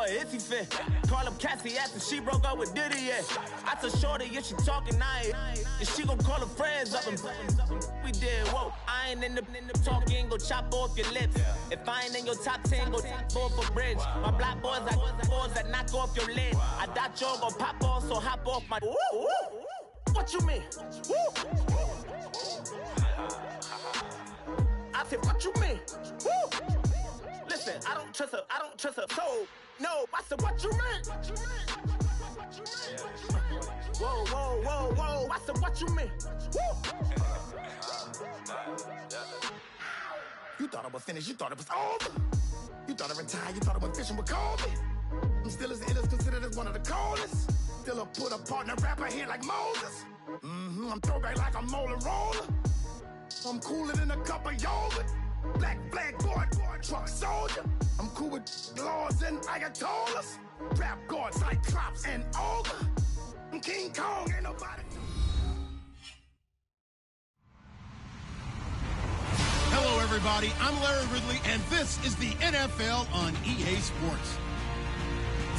for an itsy fit. Call up Cassie after she broke up with Diddy, yeah. I told Shorty if she talking, I ain't. And she gon' call her friends up and we did, whoa. I ain't in the talking, go chop off your lips. If I ain't in your top 10, go top 4 for bridge. My black boys like boys that knock off your lid. I doubt you're gon' pop off, so hop off my. What you mean? I said, what you mean? Listen, I don't trust her. So, no, I said, what you mean? Whoa, I said, what you mean? You thought I was finished, you thought it was over. You thought I retired, you thought I went fishing with Kobe. I'm still as ill as considered as one of the coldest. Still a put a partner rapper here like Moses. I'm throwback like a molar roller. I'm cooler than a cup of yogurt. Black flag boy, truck soldier. I'm cool with laws and ayatollahs. Rap gods like Cyclops and Ogre. I'm King Kong, ain't nobody. Hello, everybody. I'm Larry Ridley, and this is the NFL on EA Sports.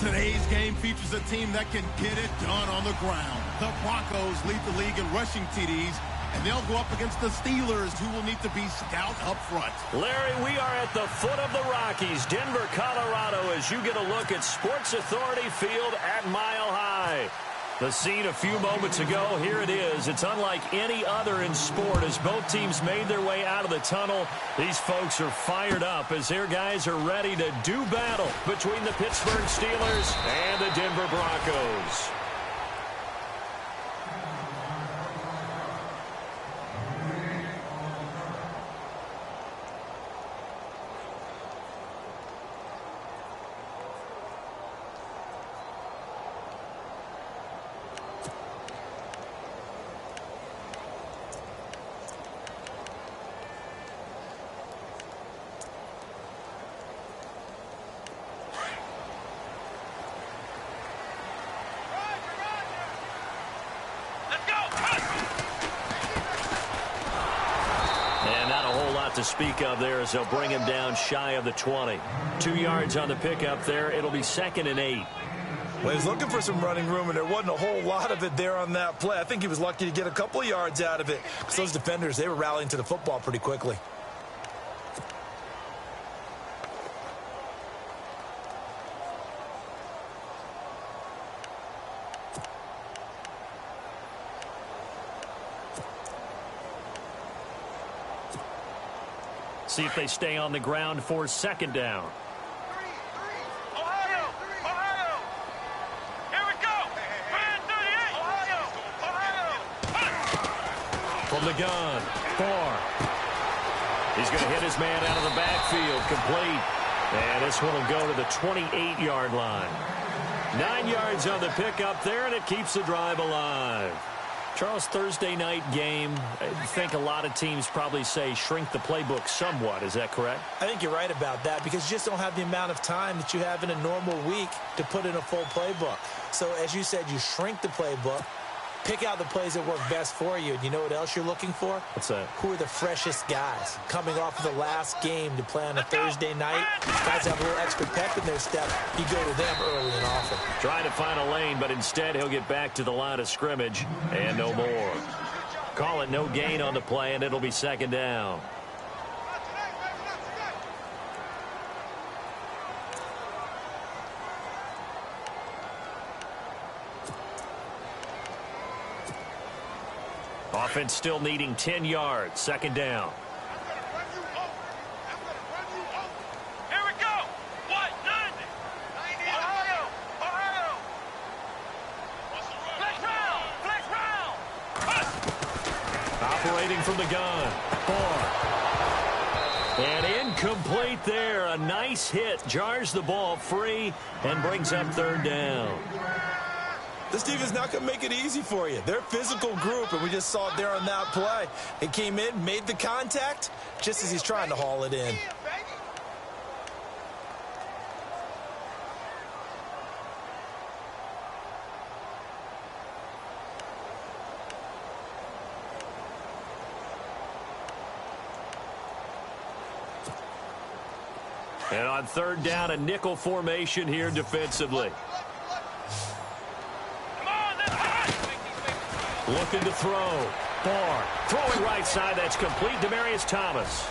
Today's game features a team that can get it done on the ground. The Broncos lead the league in rushing TDs, and they'll go up against the Steelers, who will need to be stout up front. Larry, we are at the foot of the Rockies, Denver, Colorado, as you get a look at Sports Authority Field at Mile High. The scene a few moments ago, here it is. It's unlike any other in sport as both teams made their way out of the tunnel. These folks are fired up as their guys are ready to do battle between the Pittsburgh Steelers and the Denver Broncos. To speak of there as they'll bring him down shy of the 20. 2 yards on the pickup there. It'll be 2nd and 8. Well, he's looking for some running room, and there wasn't a whole lot of it there on that play. I think he was lucky to get a couple of yards out of it because those defenders, they were rallying to the football pretty quickly. See if they stay on the ground for 2nd down. Ohio! Here we go! 38! Ohio! From the gun, Barr. He's going to hit his man out of the backfield, complete. And this one will go to the 28-yard line. 9 yards on the pickup there, and it keeps the drive alive. Charles, Thursday night game, I think a lot of teams probably say shrink the playbook somewhat. Is that correct? I think you're right about that because you just don't have the amount of time that you have in a normal week to put in a full playbook. So, as you said, you shrink the playbook, pick out the plays that work best for you. And you know what else you're looking for? What's that? Who are the freshest guys coming off of the last game to play on a Thursday night? Guys have a little extra pep in their step. You go to them early and often. Trying to find a lane, but instead he'll get back to the line of scrimmage and no more. Call it no gain on the play, and it'll be 2nd down. Offense still needing 10 yards. 2nd down. Here we go! What? 90! Ohio! Flex round! Operating from the gun. Barr. And incomplete there. A nice hit. Jars the ball free and brings up 3rd down. This defense not going to make it easy for you. They're a physical group, and we just saw it there on that play. It came in, made the contact, just as he's trying to haul it in. And on third down, a nickel formation here defensively. Come on, let's hot. Looking to throw. Barr throwing right side. That's complete. Demaryius Thomas.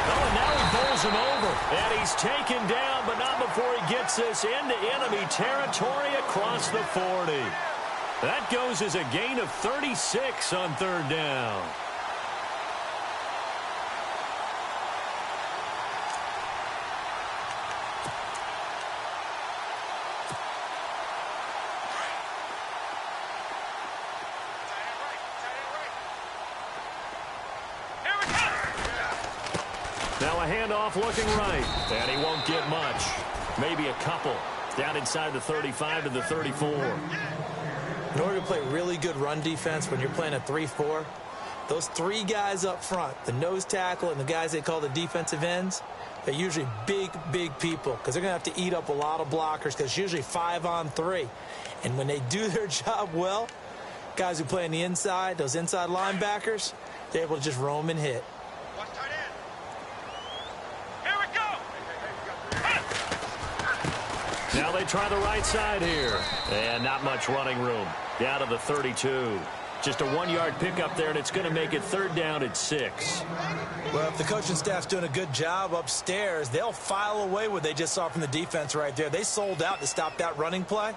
Oh, and now he bowls him over. And he's taken down, but not before he gets this into enemy territory across the 40. That goes as a gain of 36 on third down. Now a handoff looking right, and he won't get much. Maybe a couple. Down inside the 35 to the 34. In order to play really good run defense when you're playing a 3-4, those three guys up front, the nose tackle and the guys they call the defensive ends, they're usually big, big people because they're going to have to eat up a lot of blockers because it's usually 5-on-3. And when they do their job well, guys who play on the inside, those inside linebackers, they're able to just roam and hit. Now they try the right side here. And not much running room. Down to the 32. Just a 1-yard pickup there, and it's going to make it third down at 6. Well, if the coaching staff's doing a good job upstairs, they'll file away what they just saw from the defense right there. They sold out to stop that running play.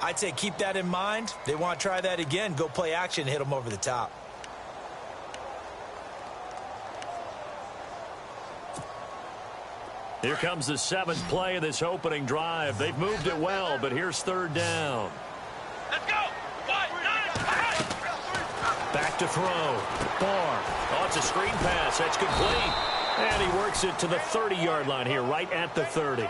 I'd say keep that in mind. They want to try that again. Go play action, hit them over the top. Here comes the 7th play of this opening drive. They've moved it well, but here's third down. Let's go. 5-9. Back to throw. Barr. Oh, it's a screen pass. That's complete. And he works it to the 30-yard line here, right at the 30.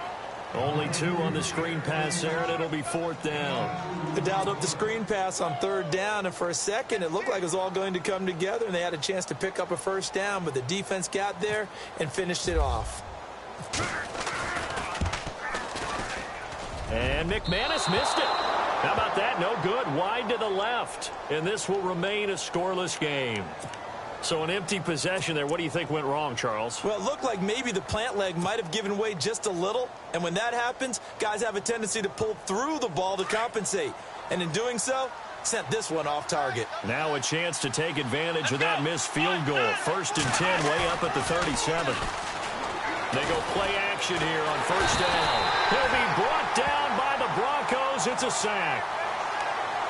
Only 2 on the screen pass there, and it'll be fourth down. They dialed up the screen pass on third down, and for a second, it looked like it was all going to come together, and they had a chance to pick up a first down, but the defense got there and finished it off. And McManus missed it. How about that? No good. Wide to the left. And this will remain a scoreless game. So an empty possession there. What do you think went wrong, Charles? Well, it looked like maybe the plant leg might have given way just a little. And when that happens, guys have a tendency to pull through the ball to compensate. And in doing so, sent this one off target. Now a chance to take advantage of that missed field goal. 1st and 10 way up at the 37. They go play action here on first down. He'll be brought down by the Broncos. It's a sack.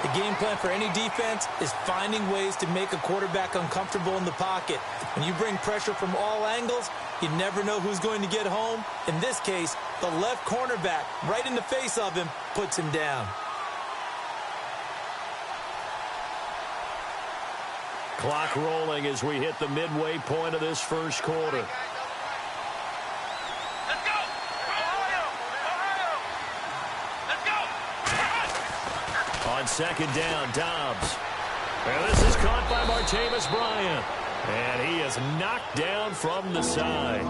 The game plan for any defense is finding ways to make a quarterback uncomfortable in the pocket. When you bring pressure from all angles, you never know who's going to get home. In this case, the left cornerback, right in the face of him, puts him down. Clock rolling as we hit the midway point of this first quarter. On second down, Dobbs. And this is caught by Martavis Bryant. And he is knocked down from the side.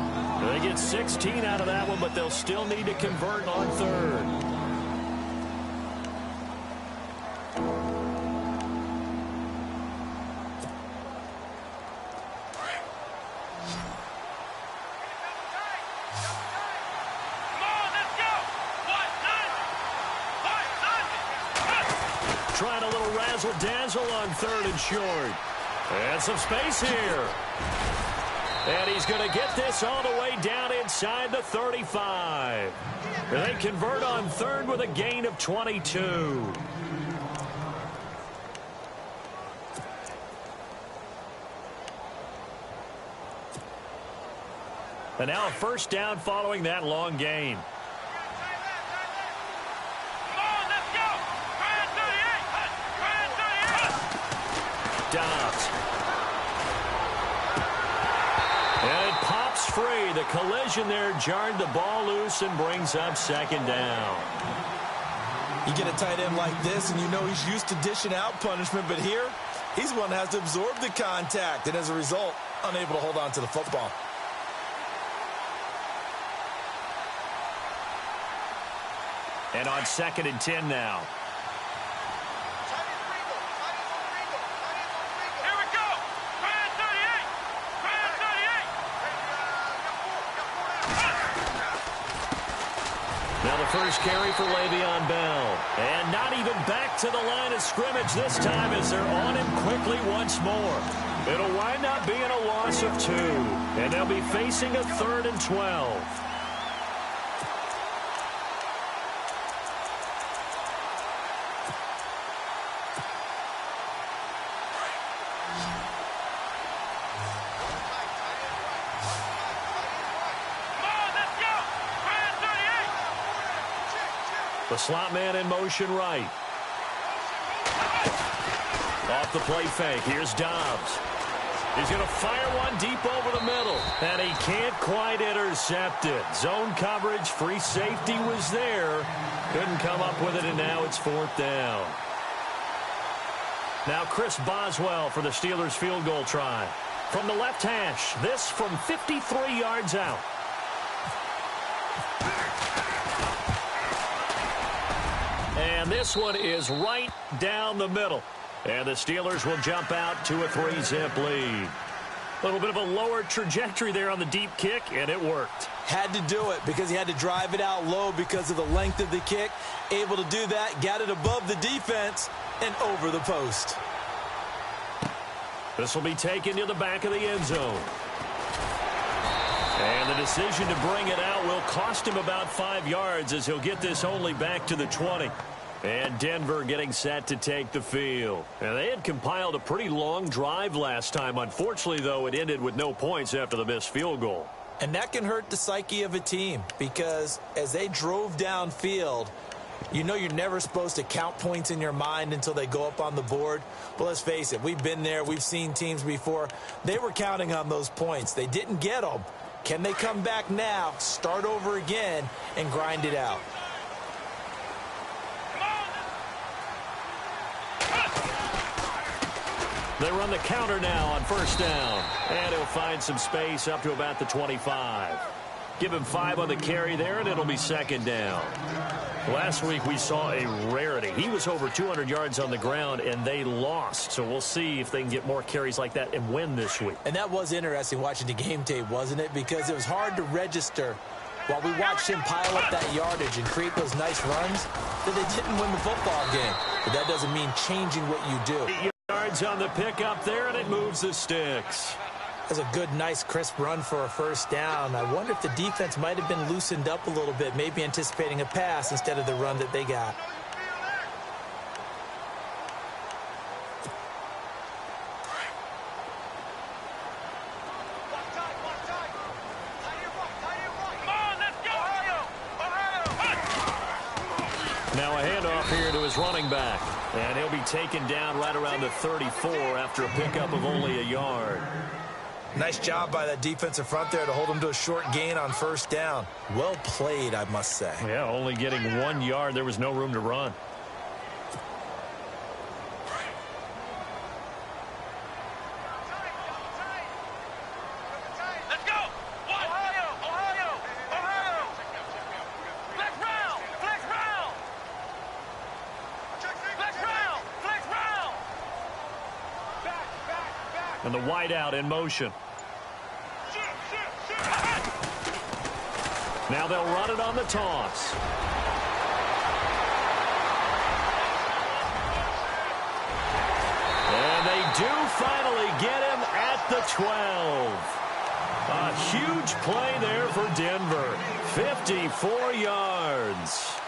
They get 16 out of that one, but they'll still need to convert on third. Trying a little razzle-dazzle on third and short. And some space here. And he's going to get this all the way down inside the 35. And they convert on third with a gain of 22. And now a first down following that long gain. Dobbs. And it pops free. The collision there jarred the ball loose and brings up second down. You get a tight end like this, and you know he's used to dishing out punishment, but here, he's the one that has to absorb the contact, and as a result, unable to hold on to the football. And on second and 10 now. Now the first carry for Le'Veon Bell. And not even back to the line of scrimmage this time as they're on him quickly once more. It'll wind up being a loss of 2. And they'll be facing a 3rd and 12. The slot man in motion right. Off the play fake. Here's Dobbs. He's going to fire one deep over the middle. And he can't quite intercept it. Zone coverage, free safety was there. Couldn't come up with it, and now it's 4th down. Now Chris Boswell for the Steelers field goal try. From the left hash, this from 53 yards out. And this one is right down the middle. And the Steelers will jump out to a 3-zip lead. A little bit of a lower trajectory there on the deep kick, and it worked. Had to do it because he had to drive it out low because of the length of the kick. Able to do that, got it above the defense, and over the post. This will be taken to the back of the end zone. And the decision to bring it out will cost him about 5 yards as he'll get this only back to the 20. And Denver getting set to take the field. Now, they had compiled a pretty long drive last time. Unfortunately, though, it ended with no points after the missed field goal. And that can hurt the psyche of a team because as they drove downfield, you know you're never supposed to count points in your mind until they go up on the board. But let's face it, we've been there. We've seen teams before. They were counting on those points. They didn't get them. Can they come back now, start over again, and grind it out? They run the counter now on 1st down. And he'll find some space up to about the 25. Give him 5 on the carry there, and it'll be 2nd down. Last week we saw a rarity. He was over 200 yards on the ground, and they lost. So we'll see if they can get more carries like that and win this week. And that was interesting watching the game tape, wasn't it? Because it was hard to register while we watched him pile up that yardage and create those nice runs that they didn't win the football game. But that doesn't mean changing what you do. 8 yards on the pickup there, and it moves the sticks. That's a good, nice, crisp run for a 1st down. I wonder if the defense might have been loosened up a little bit, maybe anticipating a pass instead of the run that they got. Now a handoff here to his running back. And he'll be taken down right around the 34 after a pickup of only a yard. Nice job by that defensive front there to hold him to a short gain on 1st down. Well played, I must say. Yeah, only getting 1 yard. There was no room to run. Let's go! Ohio! Ohio! Ohio! Flex round! Flex round! Flex round! Flex round! Back! And the wideout in motion. Now they'll run it on the toss. And they do finally get him at the 12. A huge play there for Denver. 54 yards.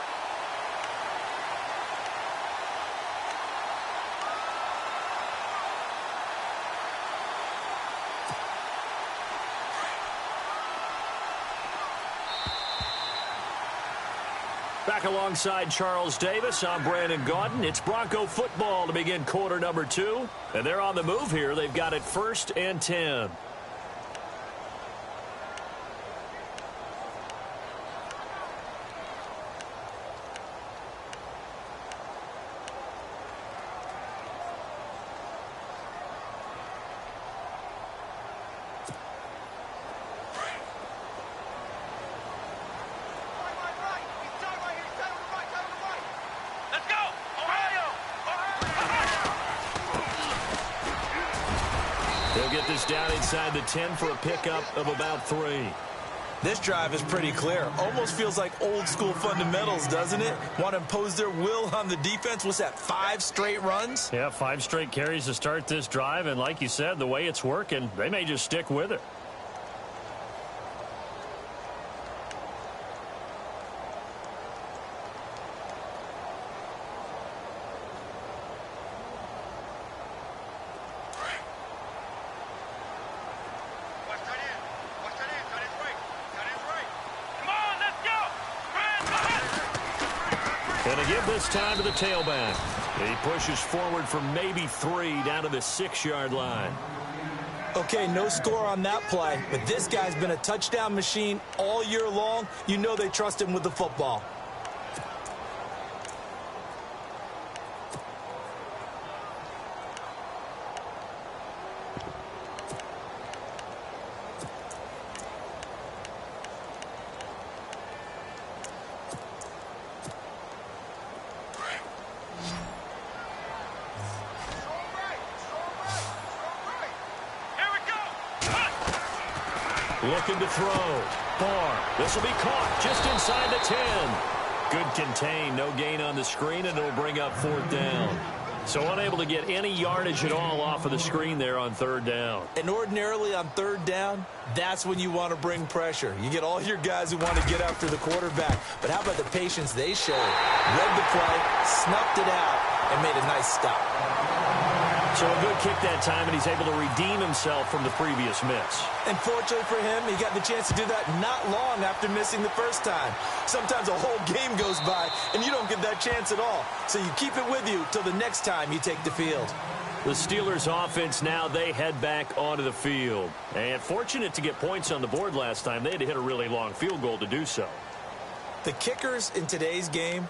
Back alongside Charles Davis, I'm Brandon Gaudin. It's Bronco football to begin quarter number 2. And they're on the move here. They've got it 1st and 10. They'll get this down inside the 10 for a pickup of about 3. This drive is pretty clear. Almost feels like old school fundamentals, doesn't it? Want to impose their will on the defense. What's that, 5 straight runs? Yeah, 5 straight carries to start this drive. And like you said, the way it's working, they may just stick with it. Come Going to give this time to the tailback. He pushes forward from maybe 3 down to the 6-yard line. Okay, no score on that play, but this guy's been a touchdown machine all year long. You know they trust him with the football. Looking to throw. Barr. This will be caught just inside the 10. Good contain. No gain on the screen, and it'll bring up 4th down. So unable to get any yardage at all off of the screen there on 3rd down. And ordinarily on 3rd down, that's when you want to bring pressure. You get all your guys who want to get after the quarterback. But how about the patience they showed? Read the play, snuffed it out, and made a nice stop. So a good kick that time, and he's able to redeem himself from the previous miss. And fortunately for him, he got the chance to do that not long after missing the first time. Sometimes a whole game goes by, and you don't get that chance at all. So you keep it with you till the next time you take the field. The Steelers offense now, they head back onto the field. And fortunate to get points on the board last time. They had to hit a really long field goal to do so. The kickers in today's game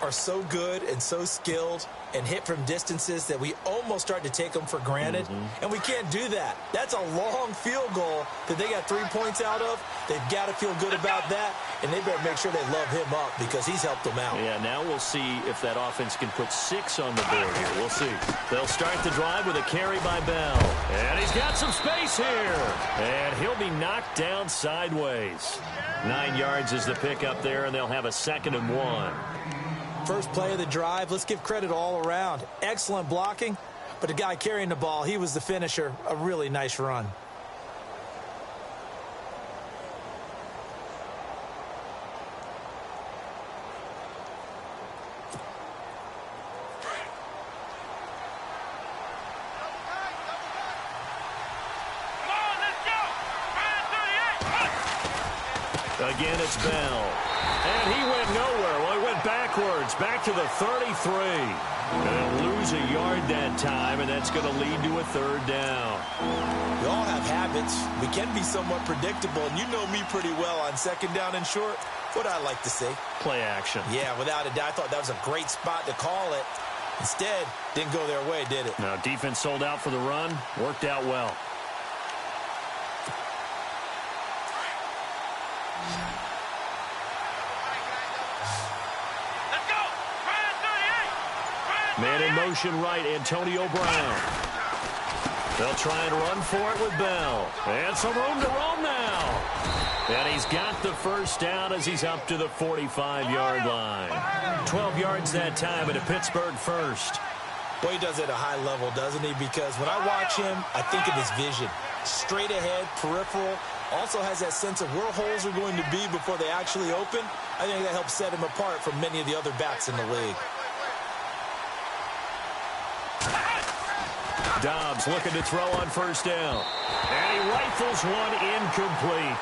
are so good and so skilled and hit from distances that we almost start to take them for granted. And we can't do that. That's a long field goal that they got 3 points out of. They've got to feel good about that, and they better make sure they love him up because he's helped them out. Yeah, now we'll see if that offense can put 6 on the board here. We'll see. They'll start the drive with a carry by Bell. And he's got some space here. And he'll be knocked down sideways. 9 yards is the pickup there, and they'll have a 2nd and 1. First play of the drive, let's give credit all around. Excellent blocking, but the guy carrying the ball, he was the finisher. A really nice run. Again, it's Bell. And he went nowhere. Well, he went backwards, back to the 33. And lose a yard that time, and that's going to lead to a 3rd down. We all have habits. We can be somewhat predictable, and you know me pretty well on 2nd down and short. What I like to see? Play action. Yeah, without a doubt, I thought that was a great spot to call it. Instead, didn't go their way, did it? Now, defense sold out for the run. Worked out well. Man in motion right, Antonio Brown. They'll try and run for it with Bell. And some room to roam now. And he's got the 1st down as he's up to the 45-yard line. 12 yards that time, and a Pittsburgh 1st. Boy, he does it at a high level, doesn't he? Because when I watch him, I think of his vision. Straight ahead, peripheral. Also has that sense of where holes are going to be before they actually open. I think that helps set him apart from many of the other backs in the league. Dobbs looking to throw on 1st down. And he rifles one incomplete.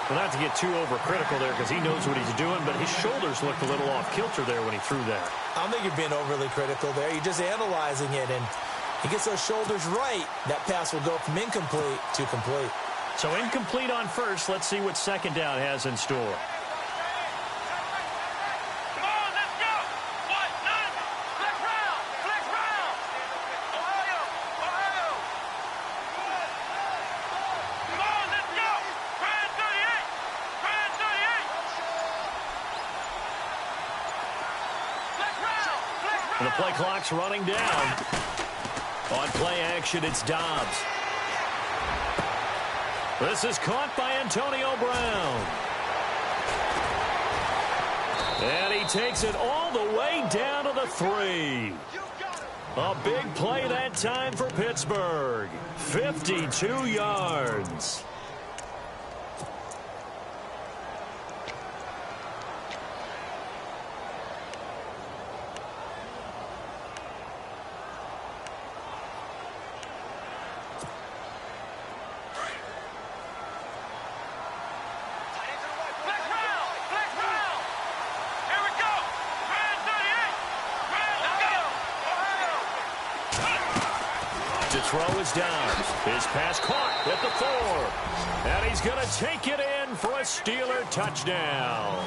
Well, not to get too overcritical there because he knows what he's doing, but his shoulders looked a little off kilter there when he threw that. I don't think you're being overly critical there. You're just analyzing it, and he gets those shoulders right. That pass will go from incomplete to complete. So incomplete on 1st. Let's see what 2nd down has in store. And the play clock's running down. On play action, it's Dobbs. This is caught by Antonio Brown. And he takes it all the way down to the 3. A big play that time for Pittsburgh. 52 yards. Throw is down. His pass caught at the 4. And he's going to take it in for a Steeler touchdown.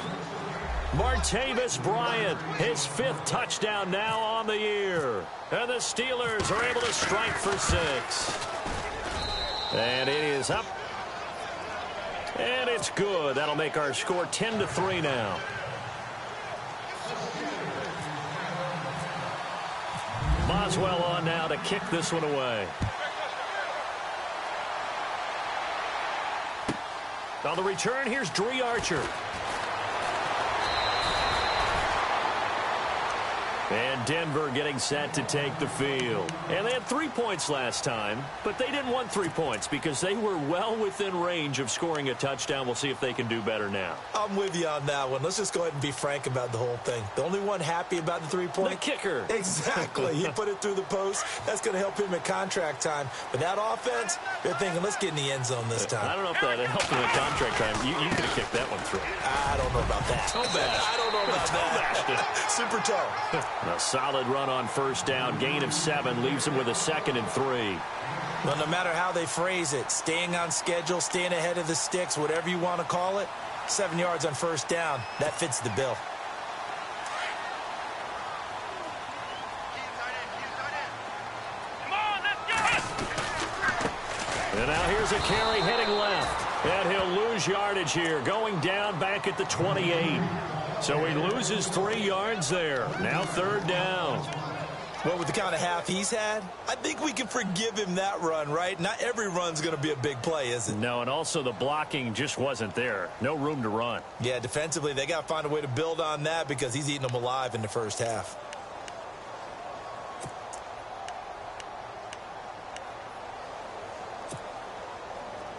Martavis Bryant, his 5th touchdown now on the year. And the Steelers are able to strike for 6. And it is up. And it's good. That'll make our score 10-3 now. Boswell on now to kick this one away. On the return, here's Dree Archer. And Denver getting set to take the field. And they had 3 points last time, but they didn't want 3 points because they were well within range of scoring a touchdown. We'll see if they can do better now. I'm with you on that one. Let's just go ahead and be frank about the whole thing. The only one happy about the 3-point? The kicker. Exactly. He put it through the post. That's going to help him in contract time. But that offense, they're thinking, let's get in the end zone this time. I don't know if that helped him in contract time. You could have kicked that one through. I don't know about that. Toe bash. I don't know about that. Super toe. A solid run on first down. Gain of 7 leaves him with a 2nd and 3. Well, no matter how they phrase it, staying on schedule, staying ahead of the sticks, whatever you want to call it, 7 yards on first down, that fits the bill. And now here's a carry heading left. And he'll lose yardage here, going down back at the 28. So he loses 3 yards there. Now 3rd down. Well, with the kind of half he's had, I think we can forgive him that run, right? Not every run's going to be a big play, is it? No, and also the blocking just wasn't there. No room to run. Yeah, defensively, they got to find a way to build on that because he's eating them alive in the first half.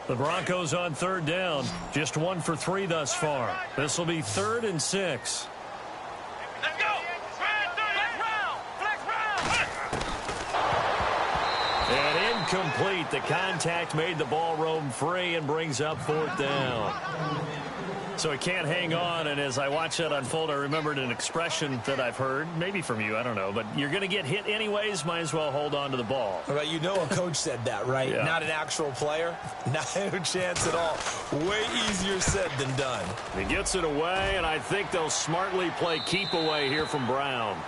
The Broncos on 3rd down. Just 1 for 3 thus far. This will be 3rd and 6. Let's go. Flex round. And incomplete. The contact made the ball roam free and brings up 4th down. So he can't hang on, and as I watch that unfold, I remembered an expression that I've heard, maybe from you, I don't know, but you're going to get hit anyways, might as well hold on to the ball. Right, you know a coach said that, right? Yeah. Not an actual player. Not a chance at all. Way easier said than done. He gets it away, and I think they'll smartly play keep away here from Brown.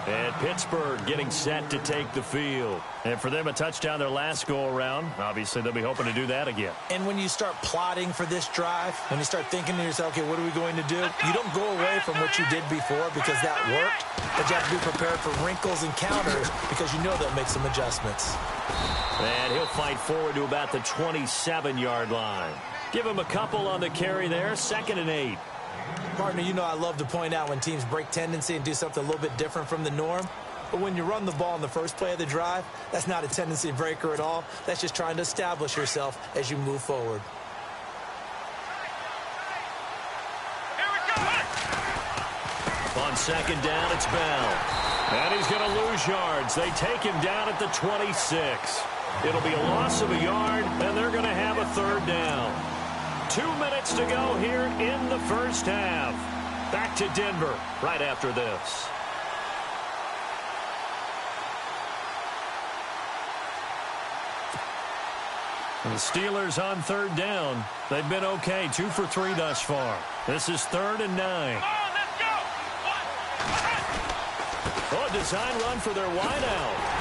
And Pittsburgh getting set to take the field. And for them, a touchdown their last go-around. Obviously, they'll be hoping to do that again. And when you start plotting for this drive, when you start thinking to yourself, okay, what are we going to do? You don't go away from what you did before because that worked, but you have to be prepared for wrinkles and counters because you know they'll make some adjustments. And he'll fight forward to about the 27-yard line. Give him a couple on the carry there, 2nd and 8. Partner, you know I love to point out when teams break tendency and do something a little bit different from the norm. But when you run the ball in the first play of the drive, that's not a tendency breaker at all. That's just trying to establish yourself as you move forward. Here we go. On 2nd down, it's Bell. And he's going to lose yards. They take him down at the 26. It'll be a loss of a yard, and they're going to have a 3rd down. 2 minutes to go here in the first half. Back to Denver right after this. The Steelers on 3rd down. They've been okay, 2 for 3 thus far. This is 3rd and 9. Come on, let's go. Oh, a design run for their wideout.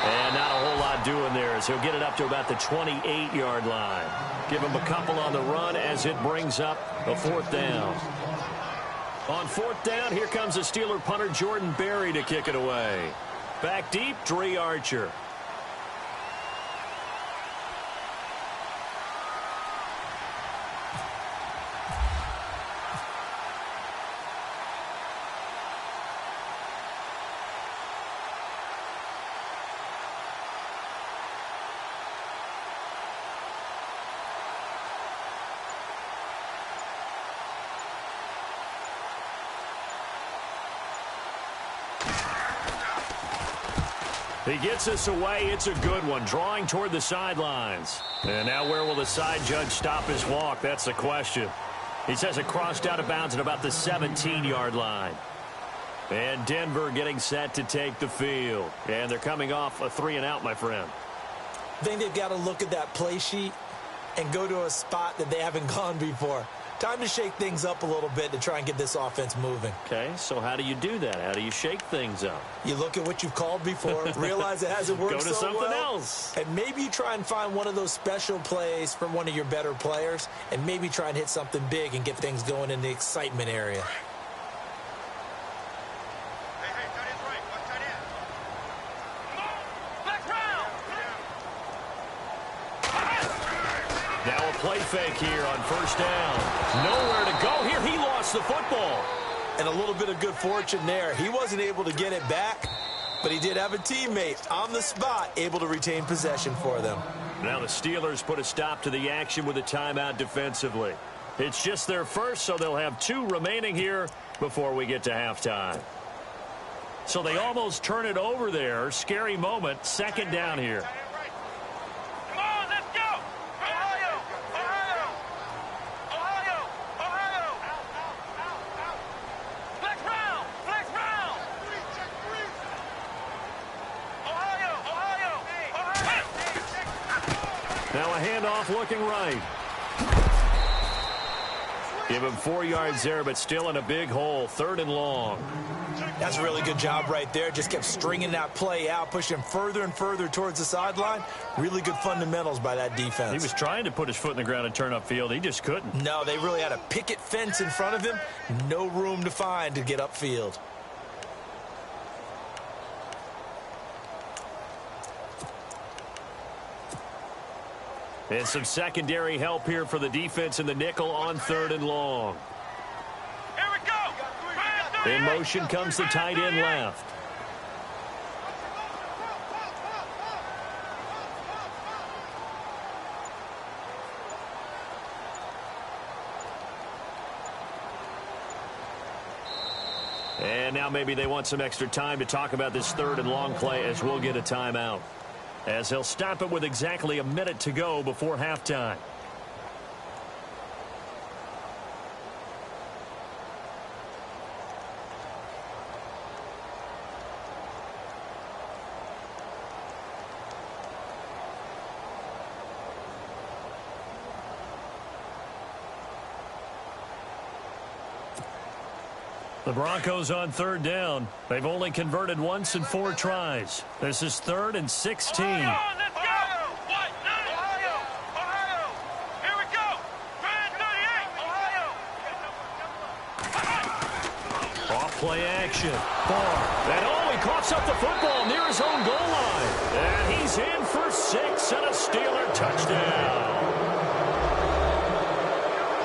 And not a whole lot doing there as he'll get it up to about the 28-yard line. Give him a couple on the run as it brings up a 4th down. On 4th down, here comes the Steeler punter Jordan Berry to kick it away. Back deep, Dree Archer. He gets us away. It's a good one, drawing toward the sidelines. And now where will the side judge stop his walk? That's the question. He says it crossed out of bounds at about the 17-yard line. And Denver getting set to take the field. And they're coming off a 3-and-out, my friend. I think they've got to look at that play sheet and go to a spot that they haven't gone before. Time to shake things up a little bit to try and get this offense moving. Okay, so how do you do that? How do you shake things up? You look at what you've called before, realize it hasn't worked so well. Go to something else. And maybe you try and find one of those special plays from one of your better players, and maybe try and hit something big and get things going in the excitement area. Now a play fake here on first down. Nowhere to go here. He lost the football. And a little bit of good fortune there. He wasn't able to get it back, but he did have a teammate on the spot able to retain possession for them. Now the Steelers put a stop to the action with a timeout defensively. It's just their first, so they'll have 2 remaining here before we get to halftime. So they almost turn it over there. Scary moment. Second down here. Now a handoff looking right. Give him 4 yards there, but still in a big hole. 3rd and long. That's a really good job right there. Just kept stringing that play out, pushing further and further towards the sideline. Really good fundamentals by that defense. He was trying to put his foot in the ground and turn upfield. He just couldn't. No, they really had a picket fence in front of him. No room to find to get upfield. And some secondary help here for the defense in the nickel on 3rd and long. Here we go. In motion comes the tight end left. And now maybe they want some extra time to talk about this 3rd and long play as we'll get a timeout. As he'll stop it with exactly a minute to go before halftime. The Broncos on 3rd down. They've only converted once in 4 tries. This is 3rd and 16. Let's go. Ohio. Ohio. Here we go. 38. Ohio. Off play action. And he coughs up the football near his own goal line. And he's in for 6 and a Steeler touchdown.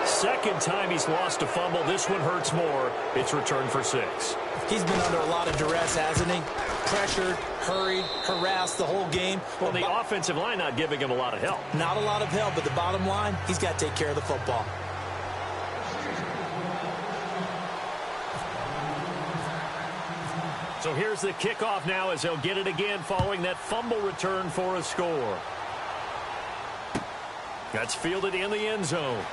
Second time he's lost a fumble. This one hurts more. It's returned for 6. He's been under a lot of duress, hasn't he? Pressured, hurried, harassed the whole game. Well, the offensive line not giving him a lot of help. Not a lot of help, but the bottom line, he's got to take care of the football. So here's the kickoff now as they'll get it again following that fumble return for a score. That's fielded in the end zone.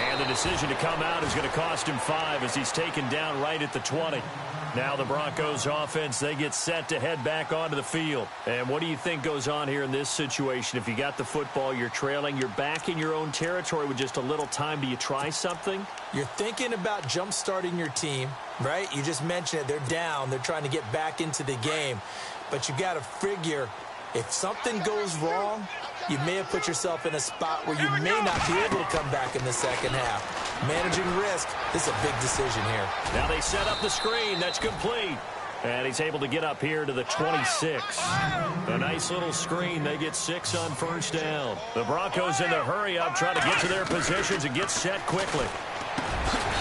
And the decision to come out is going to cost him 5 as he's taken down right at the 20. Now the Broncos offense, they get set to head back onto the field. And what do you think goes on here in this situation? If you got the football, you're trailing, you're back in your own territory with just a little time. Do you try something? You're thinking about jump-starting your team, right? You just mentioned it. They're down. They're trying to get back into the game. But you got to figure if something goes wrong, you may have put yourself in a spot where you may not be able to come back in the second half. Managing risk, this is a big decision here. Now they set up the screen. That's complete. And he's able to get up here to the 26. A nice little screen. They get 6 on first down. The Broncos in the hurry up, trying to get to their positions and get set quickly.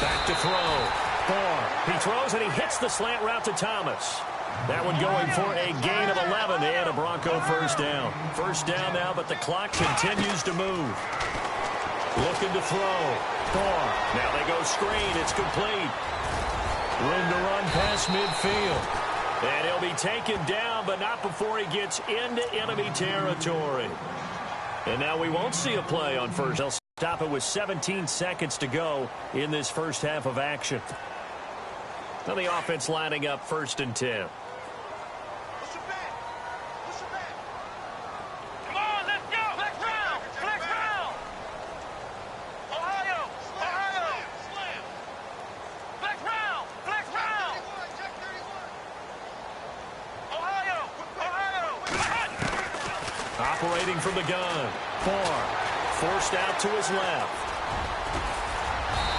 Back to throw. Barr. He throws and he hits the slant route to Thomas. That one going for a gain of 11 and a Bronco first down. First down now, but the clock continues to move. Looking to throw. Barr. Now they go screen. It's complete. Room to run past midfield. And he'll be taken down, but not before he gets into enemy territory. And now we won't see a play on first. They'll stop it with 17 seconds to go in this first half of action. Now the offense lining up 1st and 10. Operating from the gun. Forced out to his left.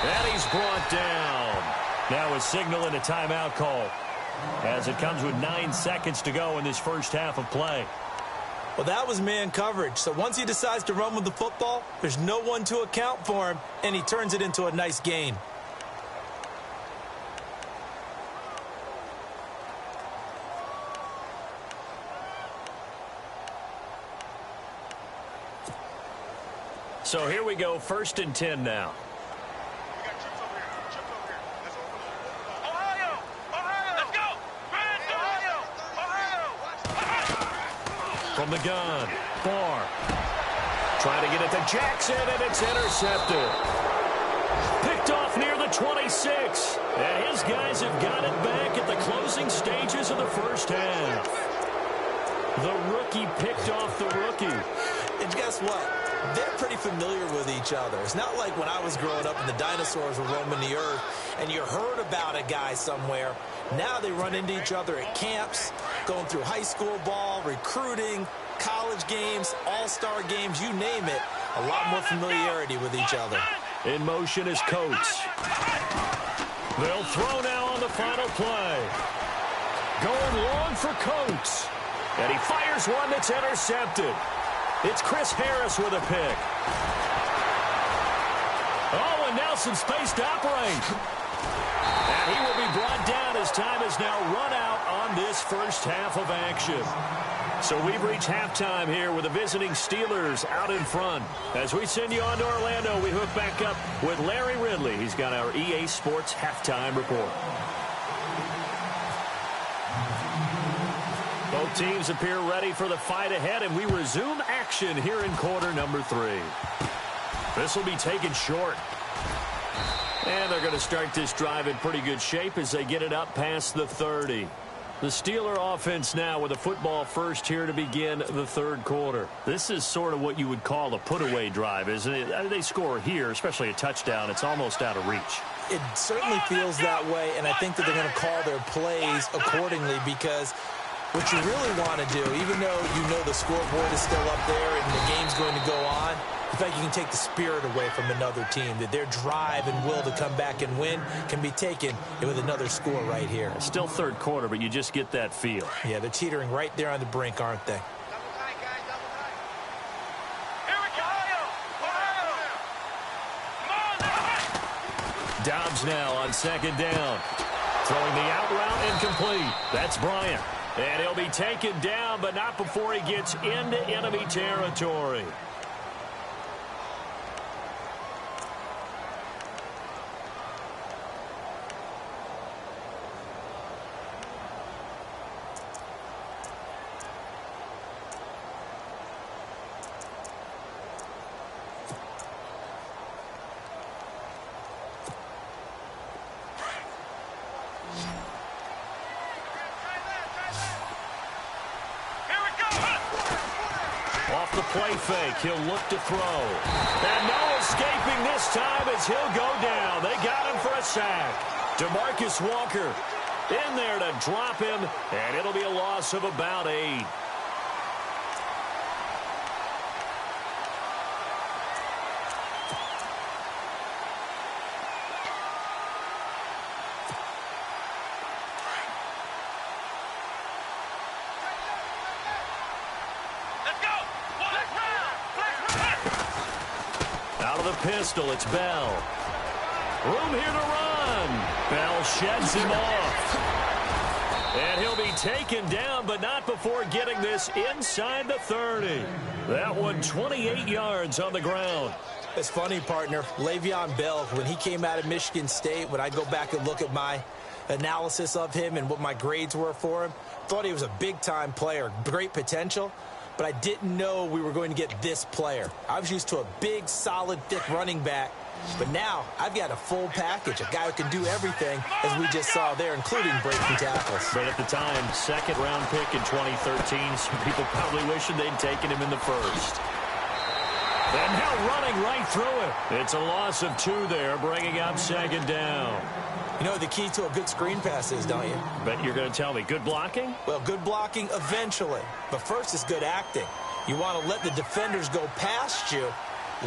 And he's brought down. Now a signal and a timeout call, as it comes with 9 seconds to go in this first half of play. Well, that was man coverage. So once he decides to run with the football, there's no one to account for him, and he turns it into a nice gain. So here we go, 1st and 10 now. From the gun, Barr. Trying to get it to Jackson, and it's intercepted. Picked off near the 26. And his guys have got it back at the closing stages of the first half. The rookie picked off the rookie. And guess what? They're pretty familiar with each other. It's not like when I was growing up and the dinosaurs were roaming the earth and you heard about a guy somewhere. Now they run into each other at camps, going through high school ball, recruiting, college games, all-star games, you name it. A lot more familiarity with each other. In motion is Coates. They'll throw now on the final play. Going long for Coates. And he fires one that's intercepted. It's Chris Harris with a pick. Oh, and now some space to operate. And he will be brought down as time is now run out on this first half of action. So we've reached halftime here with the visiting Steelers out in front. As we send you on to Orlando, we hook back up with Larry Ridley. He's got our EA Sports halftime report. Both teams appear ready for the fight ahead, and we resume action here in quarter number 3. This will be taken short. And they're going to start this drive in pretty good shape as they get it up past the 30. The Steeler offense now with a football first here to begin the third quarter. This is sort of what you would call a put-away drive, isn't it? I mean, they score here, especially a touchdown. It's almost out of reach. It certainly feels that way, and I think that they're going to call their plays accordingly because what you really want to do, even though you know the scoreboard is still up there and the game's going to go on, the fact you can take the spirit away from another team, that their drive and will to come back and win can be taken with another score right here. It's still third quarter, but you just get that feel. Yeah, they're teetering right there on the brink, aren't they? Dobbs now on second down. Throwing the out route incomplete. That's Bryant. And he'll be taken down, but not before he gets into enemy territory. Off the play fake, he'll look to throw. And no escaping this time as he'll go down. They got him for a sack. DeMarcus Walker in there to drop him, and it'll be a loss of about 8. Pistol, it's Bell. Room here to run. Bell sheds him off. And he'll be taken down, but not before getting this inside the 30. That one 28 yards on the ground. It's funny, partner. Le'Veon Bell, when he came out of Michigan State, when I go back and look at my analysis of him and what my grades were for him. Thought he was a big-time player, great potential, but I didn't know we were going to get this player. I was used to a big, solid, thick running back, but now I've got a full package, a guy who can do everything, as we just saw there, including breaking tackles. But at the time, second-round pick in 2013, some people probably wishing they'd taken him in the first. And now running right through it. It's a loss of 2 there, bringing up second down. You know what the key to a good screen pass is, don't you? Bet you're going to tell me. Good blocking? Well, good blocking eventually. But first is good acting. You want to let the defenders go past you,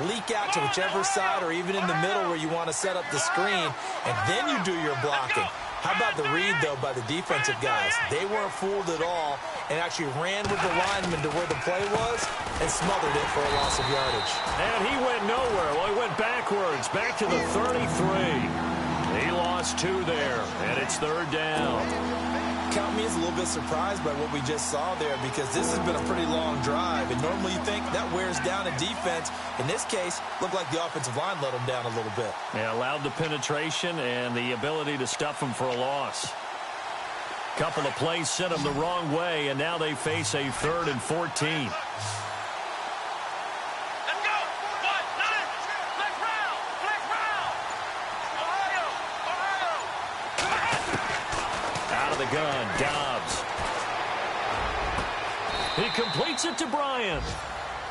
leak out to whichever side or even in the middle where you want to set up the screen, and then you do your blocking. How about the read, though, by the defensive guys? They weren't fooled at all and actually ran with the lineman to where the play was and smothered it for a loss of yardage. And he went nowhere. Well, he went backwards, back to the 33. He lost 2 there, and it's third down. Count me as a little bit surprised by what we just saw there, because this has been a pretty long drive, and normally you think that wears down a defense. In this case, looked like the offensive line let them down a little bit. Yeah, allowed the penetration and the ability to stuff them for a loss. Couple of plays sent them the wrong way, and now they face a 3rd and 14. Gun, Dobbs. He completes it to Bryant.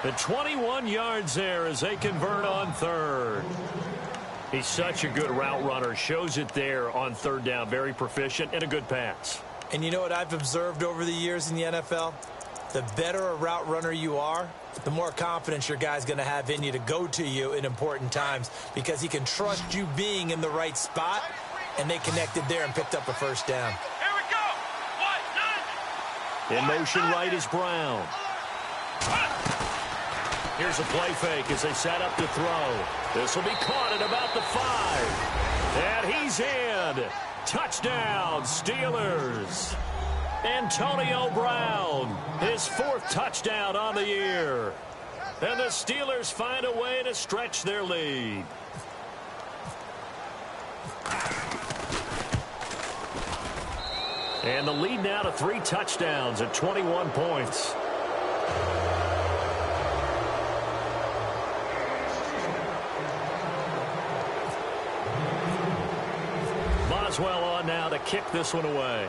The 21 yards there as they convert on 3rd. He's such a good route runner. Shows it there on 3rd down. Very proficient and a good pass. And you know what I've observed over the years in the NFL? The better a route runner you are, the more confidence your guy's going to have in you to go to you in important times, because he can trust you being in the right spot, and they connected there and picked up a first down. In motion right is Brown. Here's a play fake as they set up to throw. This will be caught at about the 5. And he's in. Touchdown, Steelers. Antonio Brown, his 4th touchdown on the year. And the Steelers find a way to stretch their lead. And the lead now to 3 touchdowns at 21 points. Boswell on now to kick this one away.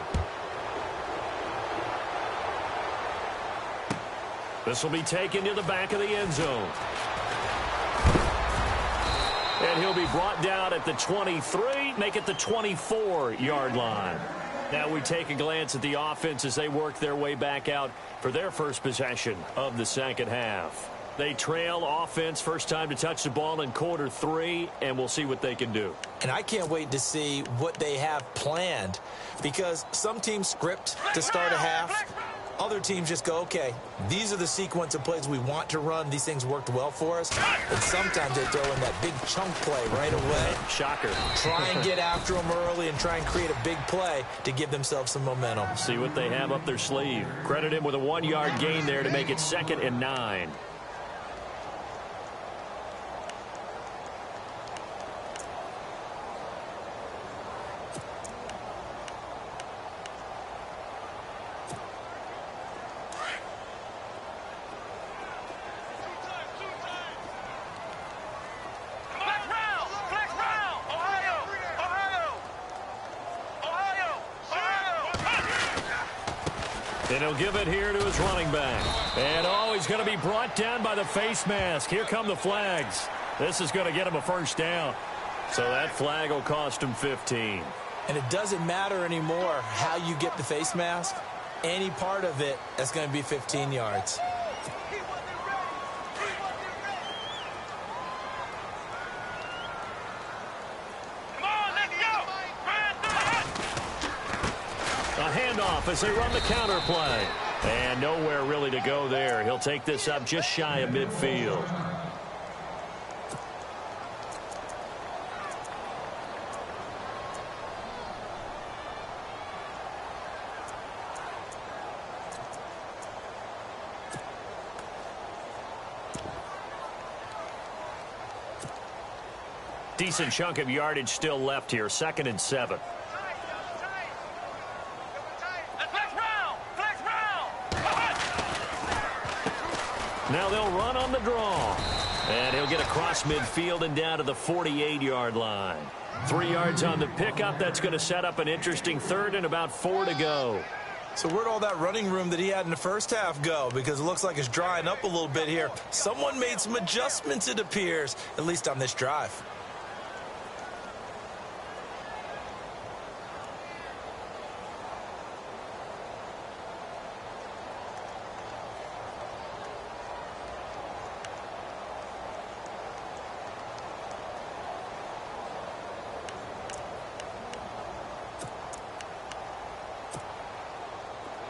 This will be taken to the back of the end zone. And he'll be brought down at the 23, make it the 24-yard line. Now we take a glance at the offense as they work their way back out for their first possession of the second half. They trail offense, first time to touch the ball in quarter 3, and we'll see what they can do. And I can't wait to see what they have planned, because some teams script to start a half. Other teams just go, okay, these are the sequence of plays we want to run. These things worked well for us. And sometimes they throw in that big chunk play right away. Shocker. Try and get after them early and try and create a big play to give themselves some momentum. See what they have up their sleeve. Credit him with a 1-yard gain there to make it 2nd and 9. And he'll give it here to his running back. And he's going to be brought down by the face mask. Here come the flags. This is going to get him a first down. So that flag will cost him 15. And it doesn't matter anymore how you get the face mask. Any part of it, that's going to be 15 yards. Handoff as they run the counter play. And nowhere really to go there. He'll take this up just shy of midfield. Decent chunk of yardage still left here. 2nd and 7. Now they'll run on the draw. And he'll get across midfield and down to the 48-yard line. 3 yards on the pickup. That's going to set up an interesting third and about 4 to go. So where'd all that running room that he had in the first half go? Because it looks like it's drying up a little bit here. Someone made some adjustments, it appears, at least on this drive.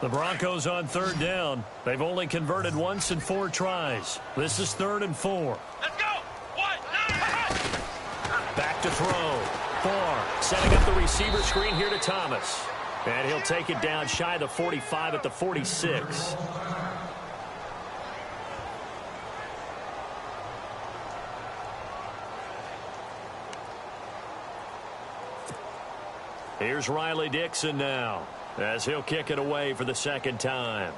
The Broncos on third down. They've only converted once in 4 tries. This is 3rd and 4. Let's go. 1, 9. Back to throw. Barr setting up the receiver screen here to Thomas. And he'll take it down shy of the 45 at the 46. Here's Riley Dixon now, as he'll kick it away for the second time.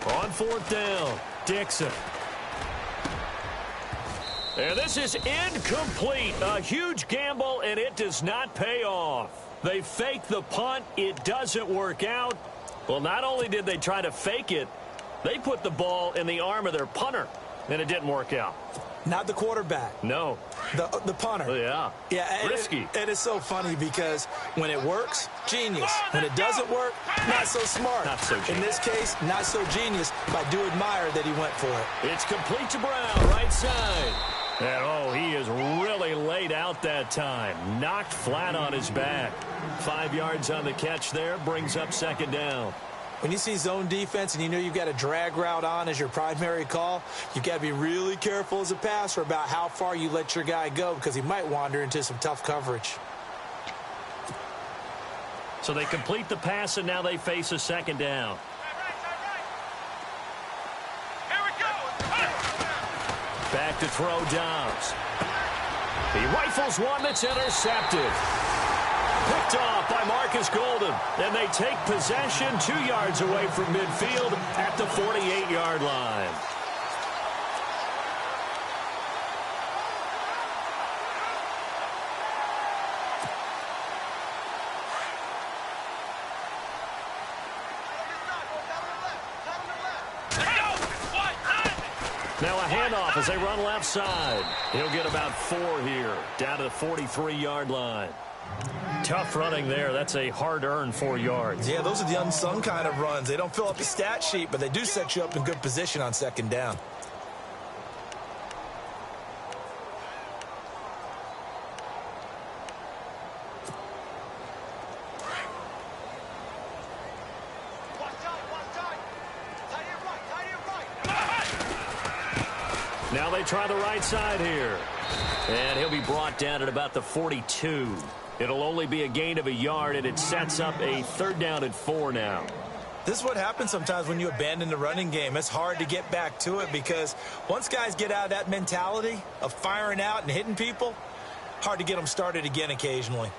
On 4th down, Dixon. And this is incomplete. A huge gamble, and it does not pay off. They fake the punt. It doesn't work out. Well, not only did they try to fake it, they put the ball in the arm of their punter, and it didn't work out. Not the quarterback. No. The punter. Oh, yeah. Yeah. Risky. It is so funny because when it works, genius. When it doesn't work, not so smart. Not so genius. In this case, not so genius, but I do admire that he went for it. It's complete to Brown, right side. And, oh, he is really laid out that time. Knocked flat on his back. 5 yards on the catch there, brings up second down. When you see zone defense and you know you've got a drag route on as your primary call, you've got to be really careful as a passer about how far you let your guy go because he might wander into some tough coverage. So they complete the pass, and now they face a second down. Here we go. Back to throw Dobbs. He rifles one that's intercepted. Picked off by Marcus Golden. And they take possession 2 yards away from midfield at the 48-yard line. Now a handoff as they run left side. He'll get about 4 here, down to the 43-yard line. Tough running there. That's a hard-earned 4 yards. Yeah, those are the unsung kind of runs. They don't fill up the stat sheet, but they do set you up in good position on second down. Now they try the right side here. And he'll be brought down at about the 42. It'll only be a gain of 1 yard, and it sets up a 3rd down and 4 now. This is what happens sometimes when you abandon the running game. It's hard to get back to it because once guys get out of that mentality of firing out and hitting people, hard to get them started again occasionally.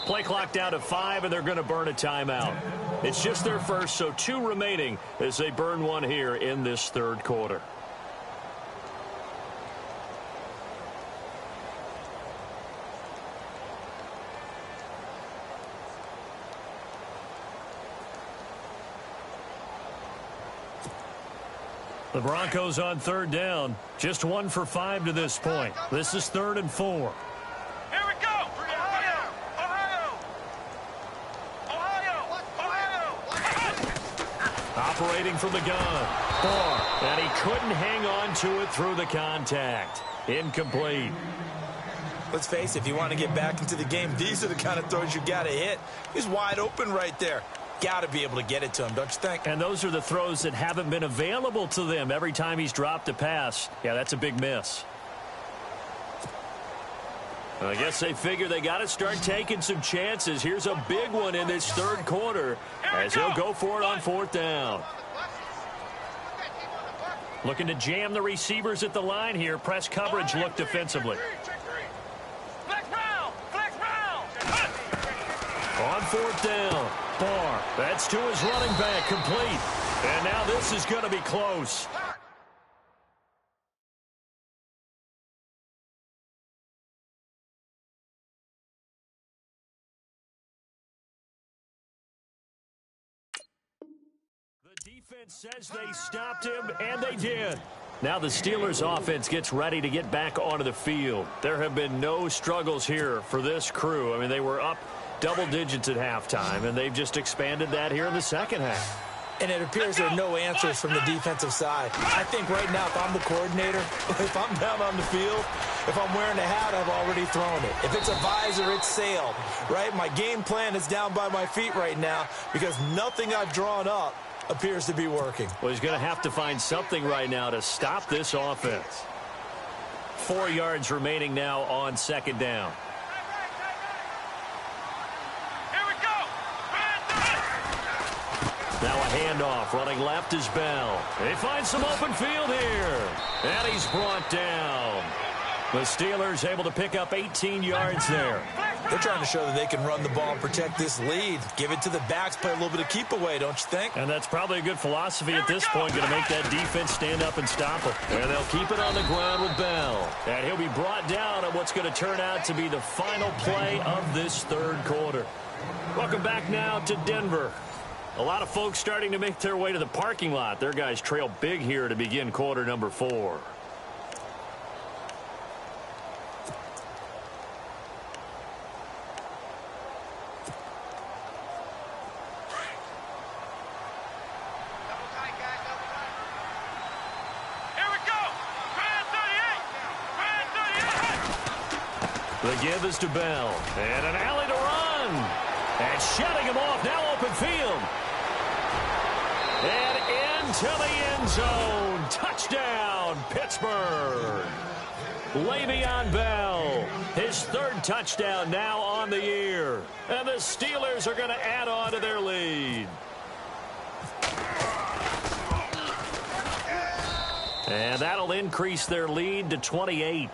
Play clock down to 5, and they're going to burn a timeout. It's just their first, so 2 remaining as they burn one here in this 3rd quarter. The Broncos on 3rd down. Just 1 for 5 to this point. This is 3rd and 4. Operating from the gun. Barr. And he couldn't hang on to it through the contact. Incomplete. Let's face it, if you want to get back into the game, these are the kind of throws you got to hit. He's wide open right there. Got to be able to get it to him, don't you think? And those are the throws that haven't been available to them every time he's dropped a pass. Yeah, that's a big miss. I guess they figure they got to start taking some chances. Here's a big one in this third quarter as he'll go for it on fourth down. Looking to jam the receivers at the line here. Press coverage look defensively. On fourth down, Barr. That's to his running back, complete. And now this is going to be close. The defense says they stopped him, and they did. Now the Steelers offense gets ready to get back onto the field. There have been no struggles here for this crew. I mean, they were up double digits at halftime, and they've just expanded that here in the second half. And it appears there are no answers from the defensive side. I think right now, if I'm the coordinator, if I'm down on the field, if I'm wearing a hat, I've already thrown it. If it's a visor, it's sailed, right? My game plan is down by my feet right now because nothing I've drawn up appears to be working. Well, he's going to have to find something right now to stop this offense. 4 yards remaining now on second down. Now a handoff, running left is Bell. They find some open field here. And he's brought down. The Steelers able to pick up 18 yards there. They're trying to show that they can run the ball and protect this lead. Give it to the backs, play a little bit of keep away, don't you think? And that's probably a good philosophy at this point, going to make that defense stand up and stop them. And they'll keep it on the ground with Bell. And he'll be brought down on what's going to turn out to be the final play of this third quarter. Welcome back now to Denver. A lot of folks starting to make their way to the parking lot. Their guys trail big here to begin quarter number 4. The give is to Bell. And an alley to run. And shutting him off. Now open field. And into the end zone. Touchdown, Pittsburgh. Le'Veon Bell. His third touchdown now on the year. And the Steelers are going to add on to their lead. And that'll increase their lead to 28.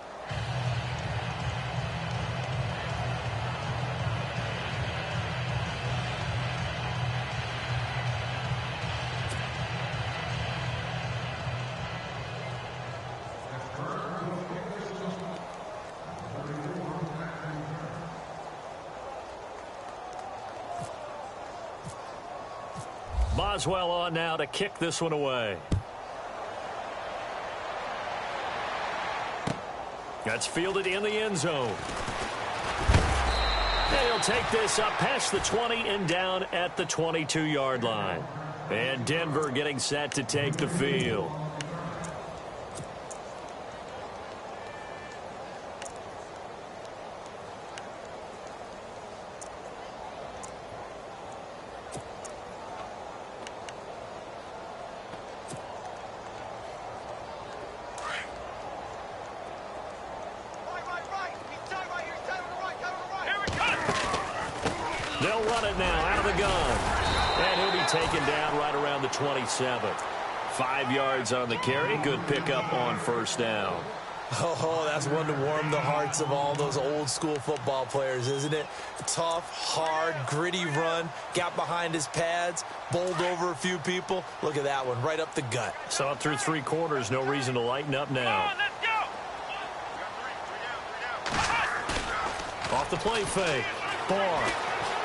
Boswell on now to kick this one away. That's fielded in the end zone. And he'll take this up past the 20 and down at the 22-yard line. And Denver getting set to take the field. They'll run it now out of the gun. And he'll be taken down right around the 27. 5 yards on the carry. Good pickup on first down. Oh, that's one to warm the hearts of all those old school football players, isn't it? Tough, hard, gritty run. Got behind his pads, bowled over a few people. Look at that one, right up the gut. Saw it through 3 quarters. No reason to lighten up now. Off the play fake. Barr.